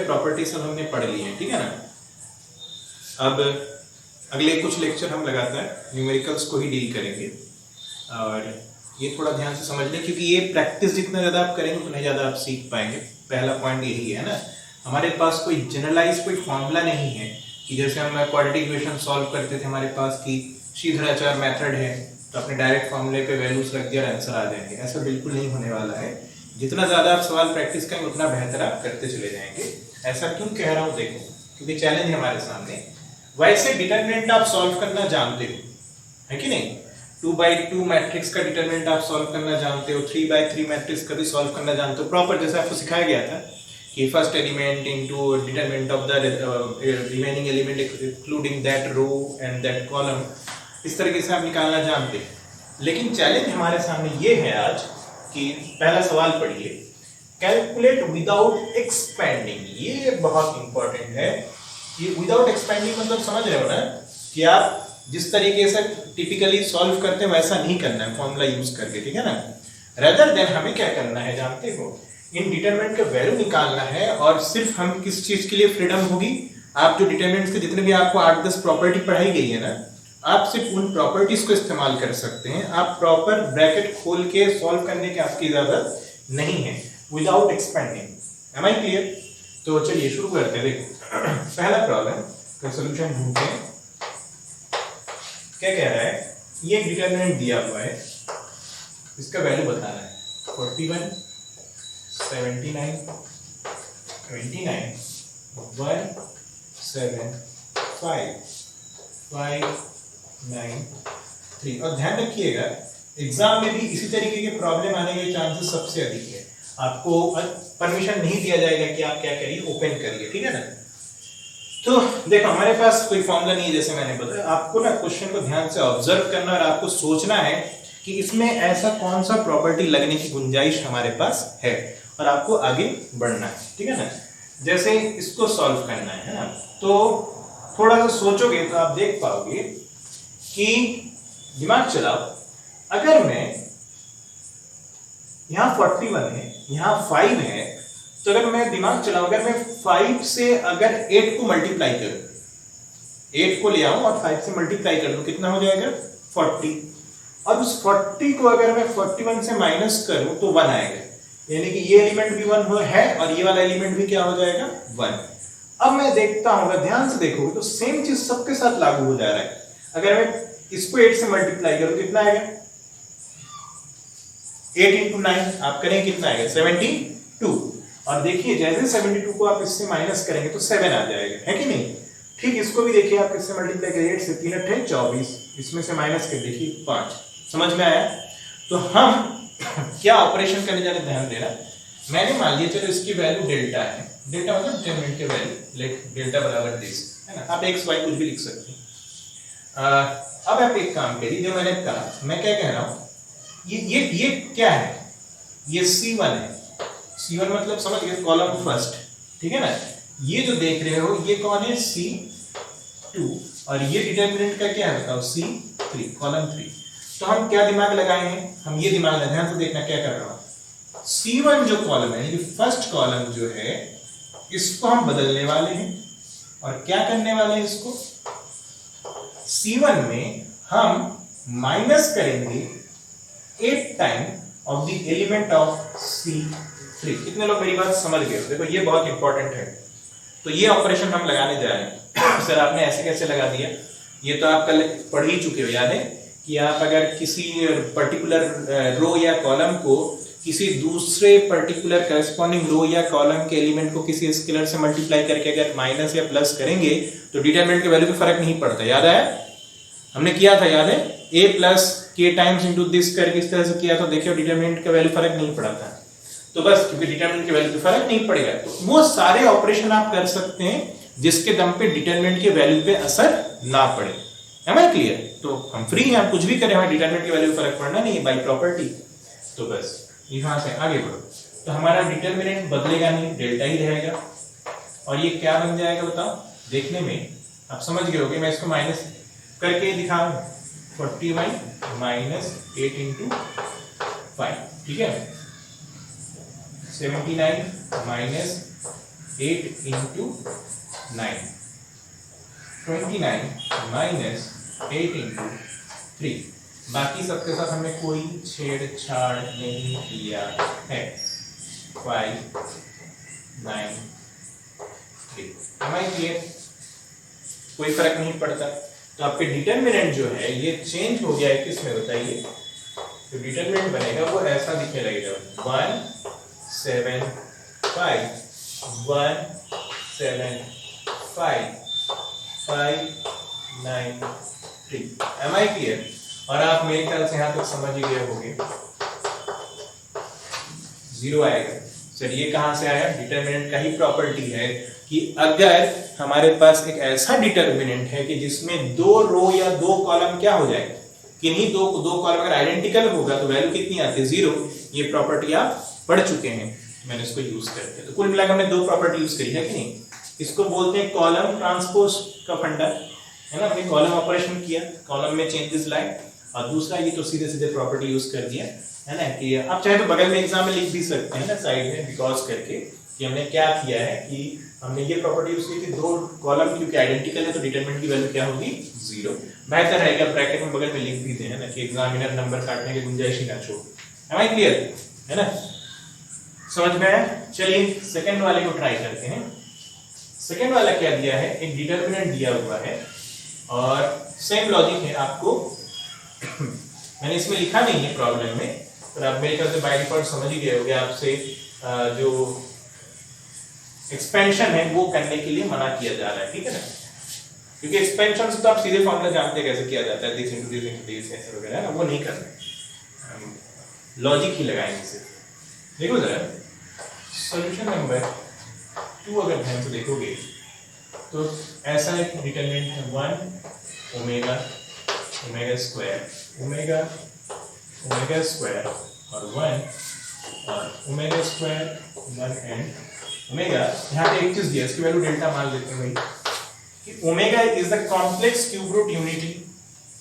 Property सब हमने पढ़ ली है, ठीक है ना। अब अगले कुछ लेक्चर हम लगातार न्यूमेरिकल्स को ही डील करेंगे, और ये थोड़ा ध्यान से समझ लें, क्योंकि ये प्रैक्टिस जितना ज़्यादा आप करेंगे उतना ज़्यादा आप सीख पाएंगे। पहला पॉइंट यही है ना, हमारे पास कोई जनरलाइज कोई फॉर्मूला नहीं है कि जैसे हम क्वाड्रेटिक इक्वेशन सॉल्व करते थे, हमारे पास की श्रीधराचार्य मेथड है तो अपने डायरेक्ट फॉर्मूले पे वैल्यूज रख दिया और आंसर आ जाएंगे। ऐसा बिल्कुल नहीं होने वाला है। जितना ज़्यादा आप सवाल प्रैक्टिस करेंगे उतना बेहतर आप करते चले जाएंगे। ऐसा क्यों कह रहा हूँ, देखो क्योंकि चैलेंज है हमारे सामने। वैसे डिटरमिनेंट आप सॉल्व करना जानते हो, है कि नहीं। 2x2 मैट्रिक्स का डिटरमिनेंट आप सॉल्व करना जानते हो, 3x3 मैट्रिक्स का भी सॉल्व करना जानते हो प्रॉपर, जैसे आपको सिखाया गया था कि first element into determinant of the remaining element including that row and that column, इस तरीके से आप निकालना जानते हैं। लेकिन चैलेंज हमारे सामने ये है आज कि पहला सवाल पढ़िए, कैलकुलेट विदाउट एक्सपेंडिंग। ये बहुत इंपॉर्टेंट है। ये विदाउट एक्सपेंडिंग मतलब समझ रहे हो ना, कि आप जिस तरीके से टिपिकली सॉल्व करते हैं वैसा नहीं करना है फॉर्मूला यूज करके, ठीक है ना। रेदर देन हमें क्या करना है जानते हो, इन डिटरमिनेंट का वैल्यू निकालना है। और सिर्फ हम किस चीज के लिए फ्रीडम होगी, आप जो डिटरमिनेंट्स के जितने भी आपको 8-10 प्रॉपर्टी पढ़ाई गई है ना, आप सिर्फ उन प्रॉपर्टीज को इस्तेमाल कर सकते हैं। आप प्रॉपर ब्रैकेट खोल के सॉल्व करने की आपकी इजाजत नहीं है, without expanding. Am I clear? तो चलिए शुरू करते हैं। देखो पहला प्रॉब्लम का सॉल्यूशन ढूंढते हैं। क्या कह रहा है, ये डिटरमिनेंट दिया हुआ है, इसका वैल्यू बताना है 41, 79, 29, 1, 7, 5, 5, 9, 3। और ध्यान रखिएगा एग्जाम में भी इसी तरीके के प्रॉब्लम आने के चांसेस सबसे अधिक है। आपको परमिशन नहीं दिया जाएगा कि आप क्या करिए, ओपन करिए, ठीक है ना। तो देखो हमारे पास कोई फॉर्मूला नहीं है, जैसे मैंने बताया। आपको ना क्वेश्चन को ध्यान से ऑब्जर्व करना और आपको सोचना है कि इसमें ऐसा कौन सा प्रॉपर्टी लगने की गुंजाइश हमारे पास है, और आपको आगे बढ़ना है, ठीक है ना। जैसे इसको सॉल्व करना है ना, तो थोड़ा सा सोचोगे तो आप देख पाओगे कि दिमाग चलाओ, अगर मैं यहां 41 है, यहां 5 है, तो अगर मैं दिमाग चलाऊं, अगर मैं 5 से अगर 8 को मल्टीप्लाई करूं, 8 को ले आऊं और 5 से मल्टीप्लाई कर दूं, कितना हो जाएगा 40। और उस 40 को अगर मैं 41 से माइनस करूं तो 1 आएगा, यानी कि ये एलिमेंट भी 1 है और ये वाला एलिमेंट भी क्या हो जाएगा 1। अब मैं देखता हूं, अगर ध्यान से देखोगे तो सेम चीज सबके साथ लागू हो जा रहा है। अगर मैं इसको 8 से मल्टीप्लाई करूं कितना आएगा, 8 into 9 आप करें कितना आएगा 72। और देखिए जैसे 72 को आप इससे माइनस करेंगे तो 7 आ जाएगा, है कि नहीं। ठीक इसको भी देखिए आप किससे मल्टीप्लाई करिए, 8 से 3 8 24, इसमें से माइनस कर देखिए 5। समझ में आया? तो हम क्या ऑपरेशन करने जा रहे, ध्यान देना। मैंने मान लिया चलो इसकी वैल्यू डेल्टा है, डेल्टा मतलब डिटरमिनेंट की वैल्यू, लेट डेल्टा बराबर दिस, है ना। आप एक्स वाई कुछ भी लिख सकते हैं। अब आप एक काम करिए, जो मैंने कहा, मैं क्या कह रहा हूं, ये क्या है, ये C1 है। C1 मतलब समझ गए, कॉलम फर्स्ट, ठीक है ना। ये जो देख रहे हो ये कौन है, C2, और ये डिटरमिनेंट का क्या है बताओ, C3, कॉलम 3। तो हम क्या दिमाग लगाए हैं, हम ये दिमाग लगाए, ध्यान से देखना क्या कर रहा हूं। C1 जो कॉलम है, ये फर्स्ट कॉलम जो है, इसको हम बदलने वाले हैं और क्या करने वाले हैं, इसको C1 में हम माइनस करेंगे 8 time of the element of C3। कितने लोग मेरी बात समझ गए? देखो ये बहुत इंपॉर्टेंट है। तो ये ऑपरेशन हम लगाने जा रहे हैं। सर आपने ऐसे कैसे लगा दिया, ये तो आप कल पढ़ ही चुके हो, याद है कि आप अगर किसी पर्टिकुलर रो या कॉलम को किसी दूसरे पर्टिकुलर करस्पॉन्डिंग रो या कॉलम के एलिमेंट को किसी स्केलर से मल्टीप्लाई करके अगर माइनस या प्लस करेंगे तो डिटरमिनेंट के वैल्यू पे फर्क नहीं पड़ता। याद आया, हमने किया था, याद है, a प्लस के टाइम्स इनटू दिस करके इस तरह से किया, तो देखिए डिटरमिनेंट का वैल्यू फर्क नहीं पड़ा था। तो बस क्योंकि डिटरमिनेंट के वैल्यू पे फर्क नहीं पड़ेगा, तो वो सारे ऑपरेशन आप कर सकते हैं जिसके दम पे डिटरमिनेंट के वैल्यू पे असर ना पड़े। है ना क्लियर? तो हम फ्री हैं, कुछ भी करें, हमें डिटरमिनेंट के वैल्यू पे फर्क पड़ना नहीं है बाय प्रॉपर्टी। तो बस यहां से आगे बढ़ो, तो हमारा डिटरमिनेंट बदलेगा नहीं, डेल्टा ही रहेगा। और ये क्या बन जाएगा बताओ, देखने में आप समझ गए होगे। मैं इसको माइनस करके दिखाऊं, 41 माइनस 8 इंटू 5, ठीक है, 79 माइनस 8 इंटू 9, 29 माइनस 8 इंटू 3। बाकी सबके साथ हमने कोई छेड़छाड़ नहीं किया है। 5 9 3 हमारे कोई फर्क नहीं पड़ता। तो आपके डिटरमिनेंट जो है ये चेंज हो गया है, किसमें बताइए? तो डिटरमिनेंट बनेगा वो ऐसा दिखने लगेगा 1 7 5 1 7 5 5 9 3। Am I clear? और आप मेरे ख्याल से यहाँ तक समझ ही गए होंगे। 0 आएगा। सर ये कहाँ से आया? डिटरमिनेंट का ही प्रॉपर्टी है कि अगर हमारे पास एक ऐसा डिटरमिनेंट है कि जिसमें 2 रो या 2 कॉलम क्या हो जाए, किन्हीं दो कॉलम अगर आइडेंटिकल होगा तो वैल्यू कितनी आती है? 0। ये प्रॉपर्टी आप पढ़ चुके हैं, मैंने इसको यूज करके। तो कुल मिलाकर हमने 2 प्रॉपर्टी यूज करी है कि नहीं? इसको बोलते हैं कॉलम ट्रांसपोज का फंडा, है ना? हमने कॉलम ऑपरेशन किया, कॉलम में चेंजेस लाए, और दूसरा ये तो सीधे सीधे प्रॉपर्टी यूज कर दिया, है ना? कि आप चाहे तो बगल में एग्जाम में लिख भी सकते हैं ना साइड में, बिकॉज करके कि हमने क्या किया है कि हमने ये प्रॉपर्टी यूज की कि 2 कॉलम क्योंकि आइडेंटिकल है तो डिटरमिनेंट की वैल्यू क्या होगी? 0। बेहतर रहेगा ब्रैकेट में बगल में लिख भी दें, है ना, कि एग्जामिनर नंबर काटने की गुंजाइश ही ना छोड़। Am I clear? है ना? समझ में आया? चलिए सेकंड वाले को ट्राई करते हैं। सेकंड वाला क्या दिया है? एक डिटरमिनेंट दिया हुआ है और सेम लॉजिक है आपको मैंने इसमें लिखा नहीं है प्रॉब्लम में, पर आप मेरे ख्याल से बाय डिफॉल्ट समझ ही गए होंगे। आपसे जो एक्सपेंशन है वो करने के लिए मना किया जा रहा है, ठीक है ना? क्योंकि एक्सपेंशन से तो आप सीधे फॉर्मूला जानते हैं कैसे किया जाता है, this into this into this ऐसे वगैरह, है ना? वो नहीं करना है, लॉजिक ही लगाएंगे सिर्फ। देखो जरा सॉल्यूशन नंबर 2 अगर ध्यान से देखोगे तो ऐसा एक डिटरमिनेंट है 1 omega omega square omega omega square और 1 और ओमेगा स्क्वायर 1 एंड ओमेगा। यहाँ पे एक चीज दिया, इसकी वैल्यू डेल्टा मान लेते हैं भाई कि omega is the complex cube root unity.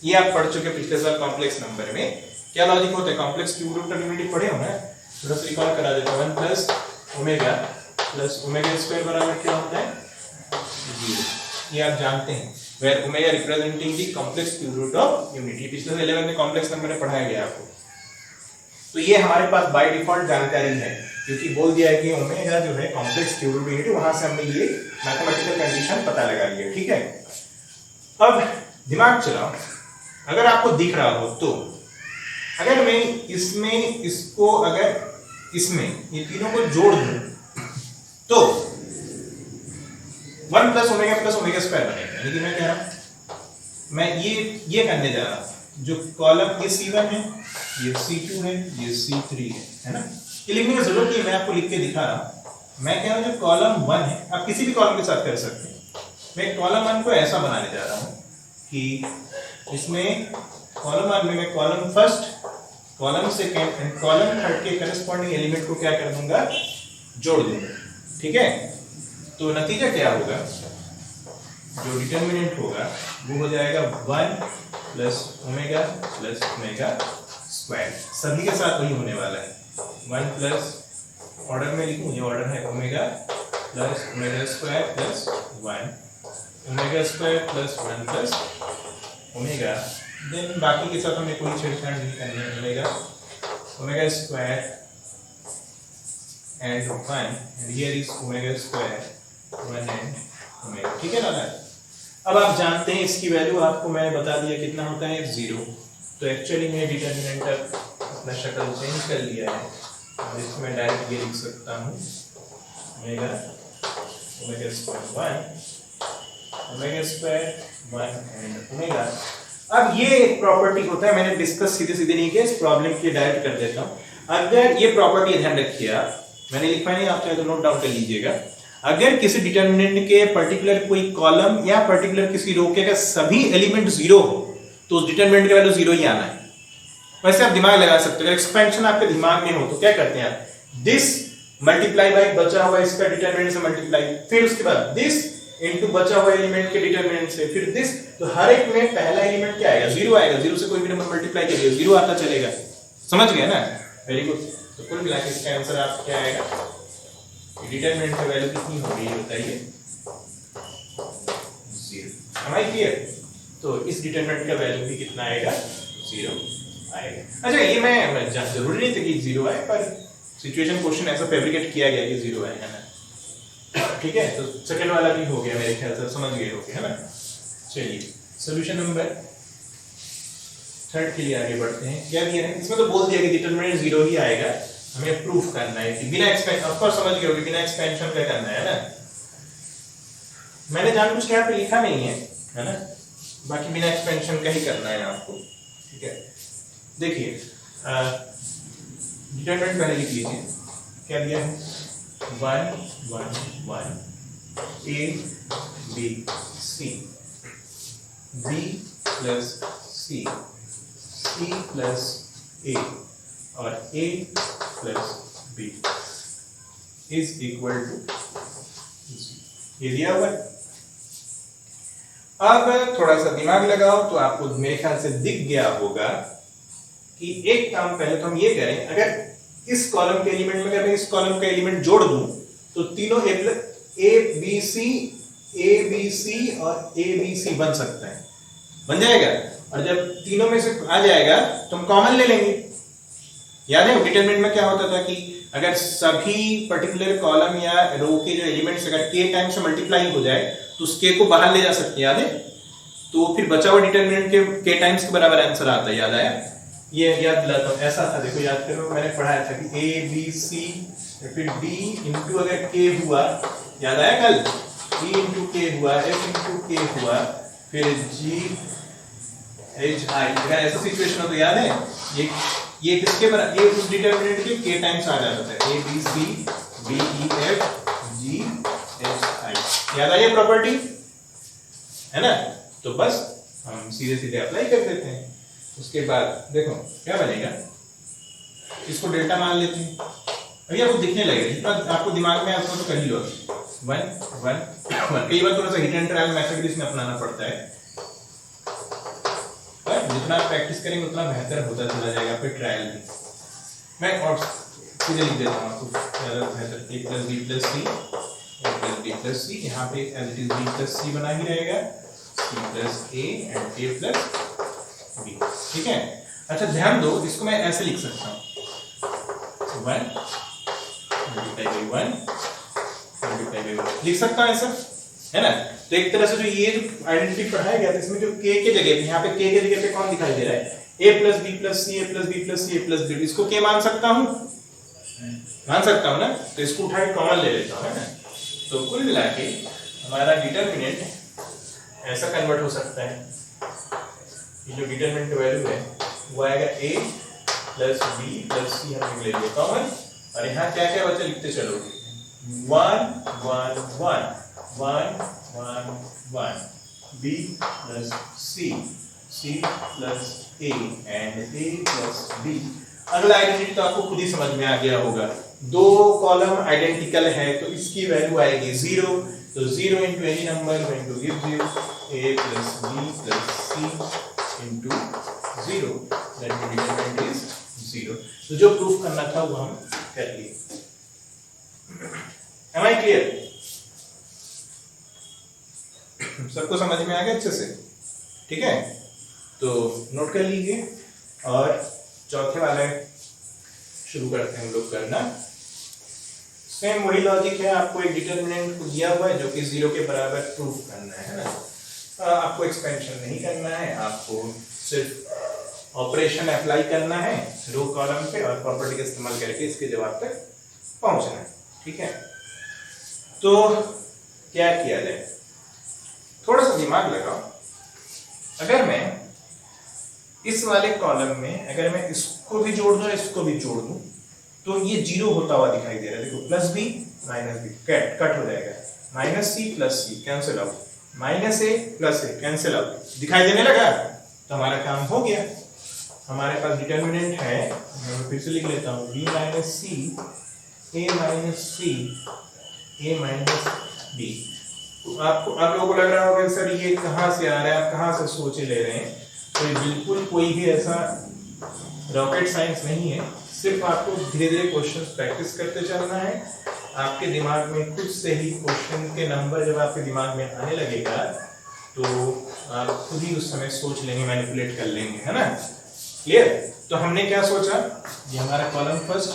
ये आप पढ़ चुके पिछले साल कॉम्प्लेक्स नंबर में। क्या लॉजिक होता है? कॉम्प्लेक्स क्यूब रूट यूनिटी पढ़े हो ना? थोड़ा सा रिकॉल करा देता हूं। 1 प्लस ओमेगा स्क्वायर बराबर क्या होता है? 0। ये आप जानते हैं, where omega representing the complex cube root of unity. पिछले साल 11th में कॉम्प्लेक्स नंबर में पढ़ाया गया आपको। तो ये हमारे पास बाय डिफॉल्ट जानकारी है, क्योंकि बोल दिया है कि ओमेगा जो है कॉम्प्लेक्स क्यूब रूट यूनिटी, वहां से हमने ये मैथमेटिकल कंडीशन पता लगा लिया, ठीक है? अब दिमाग चलाओ, अगर आपको दिख रहा हो तो अगर मैं इसमें इसको अगर इसमें ये तीनों को जोड़ दूं तो 1 प्लस ओमेगा स्क्वायर बनेगा। यानी कि मैं कह रहा हूं, मैं ये करने जा रहा हूं, जो कॉलम ये C1 है, ये C2 है, ये C3 है ना? ये लिखने की जरूरत नहीं, मैं आपको लिख के दिखा रहा हूं। मैं कह रहा हूं जो कॉलम 1 है, आप किसी भी कॉलम के साथ कर सकते हैं। मैं कॉलम 1 को ऐसा बनाने जा रहा हूं कि इसमें कॉलम 1 में मैं column first, column second and column third के करस्पॉन्डिंग एलिमेंट को क्या कर दूंगा? जोड़ दूंगा, ठीक है? तो नतीजा क्या होगा? जो डिटरमिनेंट होगा वो हो जाएगा 1 प्लस ओमेगा स्क्वायर। सभी के साथ वही होने वाला है। 1 प्लस, ऑर्डर में लिखूं, ये ऑर्डर है, omega plus omega square plus 1 omega square plus 1 plus omega. Then बाकी के साथ हमें कोई छेड़छाड़ नहीं करनी है। Omega square and 1 and here is omega square 1 and omega, ठीक है ना? अब आप जानते हैं इसकी वैल्यू, आपको मैंने बता दिया कितना होता है? 0। तो एक्चुअली मैं डिटरमिनेंट अपना शक्ल चेंज कर लिया है और इसको मैं डायरेक्ट ये लिख सकता हूँ omega square 1 omega square 1 and omega. अब ये एक प्रॉपर्टी होता है, मैंने डिस्कस सीधे नहीं किया, इस प्रॉब्लम के डायरेक्ट कर देता हूँ। अगर ये प्रॉपर्टी ध्यान रखिए, मैंने लिखा नहीं, आप चाहे तो नोट डाउन कर लीजिएगा। अगर किसी डिटरमिनेंट के पर्टिकुलर कोई कॉलम या पर्टिकुलर किसी रो के सभी एलिमेंट 0 हो तो उस डिटरमिनेंट का वैल्यू 0 ही आना है। वैसे आप दिमाग लगा सकते हो, अगर एक्सपेंशन आपके दिमाग में हो तो क्या करते हैं आप? दिस मल्टीप्लाई बाय बचा हुआ इसका डिटरमिनेंट से मल्टीप्लाई, फिर उसके बाद दिस इनटू बचा हुआ एलिमेंट के डिटरमिनेंट से, फिर दिस। तो हर एक में पहला एलिमेंट क्या आएगा? 0 आएगा। 0 से कोई भी नंबर मल्टीप्लाई करिए 0 आता चलेगा। समझ गए ना? Very good. तो कुल मिलाकर इसका आंसर आप क्या आएगा? डिटरमिनेंट का वैल्यू कितनी होगी ये बताइए, 0। Am I clear? तो इस डिटरमिनेंट का वैल्यू भी कितना आएगा, 0 आएगा। अच्छा ये मैं जरूरी नहीं था कि 0 आए, पर सिचुएशन क्वेश्चन ऐसा फैब्रिकेट किया गया कि 0 आएगा ना, ठीक है। तो सेकंड वाला भी हो गया मेरे ख्याल से, समझ गए होगे है ना। चलिए सोल्यूशन नंबर 3 के लिए आगे बढ़ते हैं। क्या दिया है इसमें, तो बोल दिया कि डिटरमिनेंट 0 ही आएगा, हमें प्रूफ करना है कि बिना एक्सपेंशन, ऑफ कोर्स समझ गए होगे बिना एक्सपेंशन का करना है ना। मैंने जानबूझ के यहाँ पे लिखा नहीं है ना, बाकी बिना एक्सपेंशन का ही करना है आपको, ठीक है। देखिए डिटरमिनेंट पहले लिख लीजिए, क्या दिया है, 1 1 1 a b c b plus c c plus a और a plus b is equal to, ये दिया हुआ है। अब थोड़ा सा दिमाग लगाओ तो आपको मेरे ख्याल से दिख गया होगा कि एक काम पहले तो हम ये करें, अगर इस कॉलम के एलिमेंट में अगर मैं इस कॉलम का एलिमेंट जोड़ दूं तो तीनों ए बी सी और ए बी सी बन सकता है, बन जाएगा। और जब तीनों में से आ जाएगा तो हम कॉमन ले लेंगे। याद है डिटरमिनेंट में क्या होता था कि अगर सभी पर्टिकुलर कॉलम या रो के जो एलिमेंट्स अगर k टाइम्स से मल्टीप्लाई हो जाए तो उस k को बाहर ले जा सकते हैं, याद है। तो फिर बचा हुआ डिटरमिनेंट के k टाइम्स के बराबर आंसर आता है, याद आया। ये याद दिलाता हूँ, ऐसा था, देखो याद करो मैंने पढ़ाया था कि a b c फिर d इंटू अगर k हुआ, याद आया कल, e इंटू k हुआ, f इंटू k हुआ, फिर g h i, अगर ऐसा सिचुएशन हो तो याद है ये किसके बराबर, ये उस डिटरमिनेंट के k टाइम्स आ जाता है, a b c d e f g h i, याद आई प्रॉपर्टी है ना। तो बस हम सीधे सीधे अप्लाई कर देते हैं। उसके बाद देखो क्या बनेगा, इसको डेल्टा मान लेते हैं। अभी आपको दिखने लगेगा, जितना आपको दिमाग में आता है तो कर ही लो। 1 1 1, कई बार थोड़ा सा हिट एंड ट्रायल मेथड इसमें अपनाना पड़ता है, जितना प्रैक्टिस करेंगे उतना बेहतर होता चला जाएगा फिर ट्रायल में। मैं और सीधे लिख देता हूँ आपको ज़्यादा बेहतर, a plus B plus C, a plus B plus C, यहाँ पे as it is B plus C बना ही रहेगा, c plus a and a plus b, ठीक है। अच्छा ध्यान दो, इसको मैं ऐसे लिख सकता हूँ, 1 मल्टीप्लाई बाई 1 मल्टीप्लाई बाई 1 लिख सकता हूँ ऐसा, है ना। तो एक तरह से जो ये जो आइडेंटिटी पढ़ाया गया था इसमें जो k के जगह पे, यहाँ पे k के जगह पे कौन दिखाई दे रहा है, a plus B plus C, a plus B plus C, a plus b, इसको k मान सकता हूँ, मान सकता हूँ ना। तो इसको उठा के कॉमन ले लेता हूँ, है ना। तो कुल मिला के हमारा डिटरमिनेंट ऐसा कन्वर्ट हो सकता है, ये जो डिटरमिनेंट का वैल्यू है वो आएगा a प्लस बी प्लस सी, हम ले लिया कॉमन, और यहाँ क्या क्या बचा लिखते चलोगे, 1 1 1 1 1 1 b plus c plus a and a plus b। अगला आइडेंटिटी तो आपको खुद ही समझ में आ गया होगा, दो कॉलम आइडेंटिकल है तो इसकी वैल्यू आएगी 0, तो 0 into any number going to give you a plus b plus c into 0, that determinant is 0। तो जो प्रूफ करना था वो हम कर लिए। Am I clear? सबको समझ में आ गया अच्छे से, ठीक है। तो नोट कर लीजिए और चौथे वाले शुरू करते हैं हम लोग करना। सेम वही लॉजिक है, आपको एक डिटरमिनेंट को दिया हुआ है जो कि 0 के बराबर प्रूफ करना है ना। आपको एक्सपेंशन नहीं करना है, आपको सिर्फ ऑपरेशन अप्लाई करना है रो कॉलम पे और प्रॉपर्टी का इस्तेमाल करके इसके जवाब तक पहुंचना है, ठीक है। तो क्या किया जाए, थोड़ा सा दिमाग लगाओ। अगर मैं इस वाले कॉलम में अगर मैं इसको भी जोड़ दूं इसको भी जोड़ दूं तो ये 0 होता हुआ दिखाई दे रहा है। देखो plus b minus b cut हो जाएगा, minus c plus c cancel out, minus ए प्लस ए कैंसिल आउट, दिखाई देने लगा। तो हमारा काम हो गया, हमारे पास डिटरमिनेंट है, मैं फिर से लिख लेता हूँ, बी माइनस सी ए माइनस सी ए माइनस बी। आपको आप लोगों को लग रहा होगा सर ये कहाँ से आ रहा है, आप कहाँ से सोचे ले रहे हैं। तो ये बिल्कुल कोई भी ऐसा रॉकेट साइंस नहीं है, सिर्फ आपको धीरे धीरे क्वेश्चंस प्रैक्टिस करते चलना है आपके दिमाग में खुद से ही क्वेश्चन के नंबर जब आपके दिमाग में आने लगेगा तो आप खुद ही उस समय सोच लेंगे, मैनिपुलेट कर लेंगे, है ना? क्लियर? तो हमने क्या सोचा, ये हमारा column first,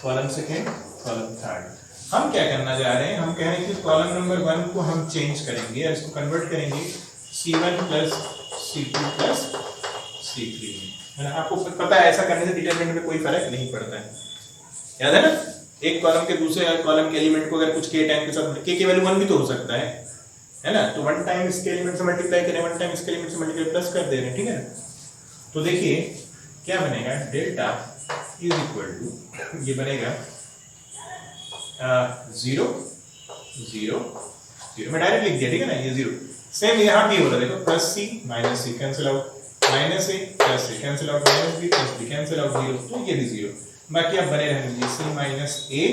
column second, column third. हम क्या करना जा रहे हैं, हम कह रहे हैं कि कॉलम नंबर 1 को हम चेंज करेंगे और इसको कन्वर्ट करेंगे C1 plus C2 plus C3 है ना? आपको पता है ऐसा करने से डिटरमिनेंट में कोई फर्क नहीं पड़ता है, याद है ना? एक कॉलम के दूसरे कॉलम के एलिमेंट को अगर कुछ के टाइम के साथ के वैल्यू 1 भी तो हो सकता है ना? तो 1 टाइम इसके एलिमेंट से मल्टीप्लाई करें, 1 टाइम इसके एलिमेंट से मल्टीप्लाई प्लस कर दे रहे हैं, ठीक है ना? तो देखिए क्या बनेगा, डेल्टा इज इक्वल टू, ये बनेगा 0 0 0, मैं डायरेक्ट लिख दिया, ठीक है ना? ये 0 सेम यहाँ भी हो रहा है, देखो plus C minus C cancel out, minus ए प्लस ए cancel out, minus B plus B cancel out, 0, तो ये भी 0। बाकी आप बने रहेंगे C minus A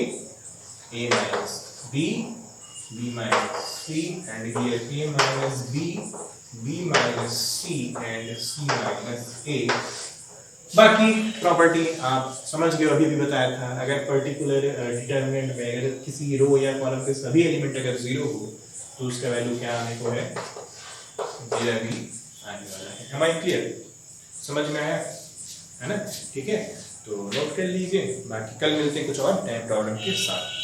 minus B minus C and here A minus B minus C and C minus A. बाकी property आप समझ गए, अभी भी बताया था, अगर पर्टिकुलर डिटरमिनेंट में अगर किसी रो या कॉलम के सभी एलिमेंट अगर 0 हो तो उसका वैल्यू क्या आने को है, 0 भी आने वाला है। हमारी क्लियर, समझ में आया है ना? ठीक है, तो नोट कर लीजिए, बाकी कल मिलते हैं कुछ और टाइम प्रॉब्लम के साथ।